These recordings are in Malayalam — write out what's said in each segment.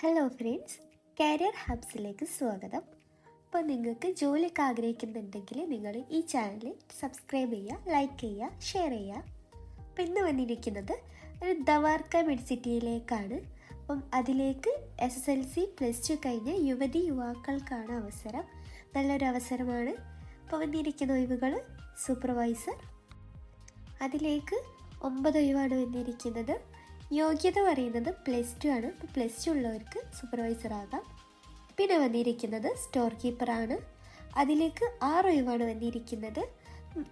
ഹലോ ഫ്രണ്ട്സ്, കരിയർ ഹബ്സിലേക്ക് സ്വാഗതം. അപ്പോൾ നിങ്ങൾക്ക് ജോലിയൊക്കെ ആഗ്രഹിക്കുന്നുണ്ടെങ്കിൽ നിങ്ങൾ ഈ ചാനൽ സബ്സ്ക്രൈബ് ചെയ്യുക, ലൈക്ക് ചെയ്യുക, ഷെയർ ചെയ്യുക. അപ്പോൾ ഇന്ന് വന്നിരിക്കുന്നത് ഒരു ദവാർക്ക മെഡിസിറ്റിയിലേക്കാണ്. അപ്പം അതിലേക്ക് SSLC +2 കഴിഞ്ഞ യുവാക്കൾക്കാണ് അവസരം. നല്ലൊരു അവസരമാണ്. അപ്പോൾ വന്നിരിക്കുന്ന ഒഴിവുകൾ സൂപ്പർവൈസർ, അതിലേക്ക് 9 ഒഴിവാണ് വന്നിരിക്കുന്നത്. യോഗ്യത പറയുന്നത് +2 ആണ്. ഇപ്പോൾ +2 ഉള്ളവർക്ക് സൂപ്പർവൈസർ ആകാം. പിന്നെ വന്നിരിക്കുന്നത് സ്റ്റോർ കീപ്പറാണ്. അതിലേക്ക് 6 ഒഴിവാണ് വന്നിരിക്കുന്നത്.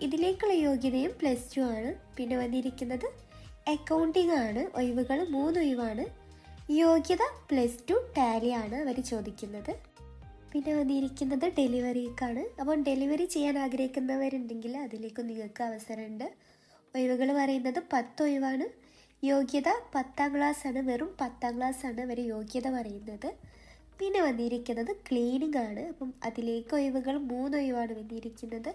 ഇതിലേക്കുള്ള യോഗ്യതയും +2 ആണ്. പിന്നെ വന്നിരിക്കുന്നത് അക്കൗണ്ടിങ് ആണ്. ഒഴിവുകൾ 3 ഒഴിവാണ്. യോഗ്യത +2 ടാലി ആണ് അവർ ചോദിക്കുന്നത്. പിന്നെ വന്നിരിക്കുന്നത് ഡെലിവറിക്കാണ്. അപ്പം ഡെലിവറി ചെയ്യാൻ ആഗ്രഹിക്കുന്നവരുണ്ടെങ്കിൽ അതിലേക്ക് നിങ്ങൾക്ക് അവസരമുണ്ട്. ഒഴിവുകൾ പറയുന്നത് 10 ഒഴിവാണ്. യോഗ്യത 10ാം ക്ലാസ് ആണ്. വെറും 10ാം ക്ലാസ് ആണ് അവർ യോഗ്യത പറയുന്നത്. പിന്നെ വന്നിരിക്കുന്നത് ക്ലീനിങ് ആണ്. അപ്പം അതിലേക്ക് ഒഴിവുകൾ 3 ഒഴിവാണ് വന്നിരിക്കുന്നത്.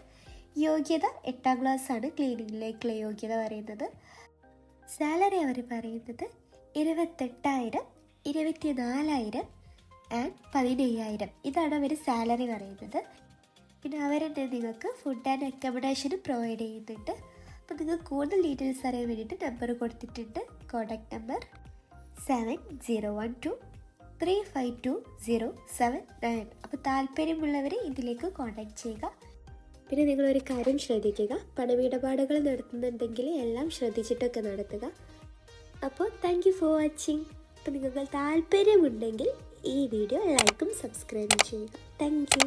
യോഗ്യത 8ാം ക്ലാസ് ആണ്. ക്ലീനിങ്ങിലേക്കുള്ള യോഗ്യത പറയുന്നത്. സാലറി അവർ പറയുന്നത് 28,000, 24,000 ആൻഡ് 15,000. ഇതാണ് അവർ സാലറി പറയുന്നത്. പിന്നെ അവരെന്നെ നിങ്ങൾക്ക് ഫുഡ് ആൻഡ് അക്കോമഡേഷൻ പ്രൊവൈഡ് ചെയ്യുന്നുണ്ട്. അപ്പോൾ നിങ്ങൾക്ക് കൂടുതൽ ഡീറ്റെയിൽസ് അറിയാൻ വേണ്ടിയിട്ട് നമ്പർ കൊടുത്തിട്ടുണ്ട്. Contact number 7012-352-079. അപ്പോൾ താല്പര്യമുള്ളവർ ഇതിലേക്ക് കോൺടാക്ട് ചെയ്യുക. പിന്നെ നിങ്ങളൊരു കാര്യം ശ്രദ്ധിക്കുക, പണമിടപാടുകൾ നടത്തുന്നുണ്ടെങ്കിൽ എല്ലാം ശ്രദ്ധിച്ചിട്ടൊക്കെ നടത്തുക. അപ്പോൾ താങ്ക് യു ഫോർ വാച്ചിങ്. അപ്പോൾ നിങ്ങൾക്ക് താല്പര്യമുണ്ടെങ്കിൽ ഈ വീഡിയോ ലൈക്കും സബ്സ്ക്രൈബും ചെയ്യുക. Thank you.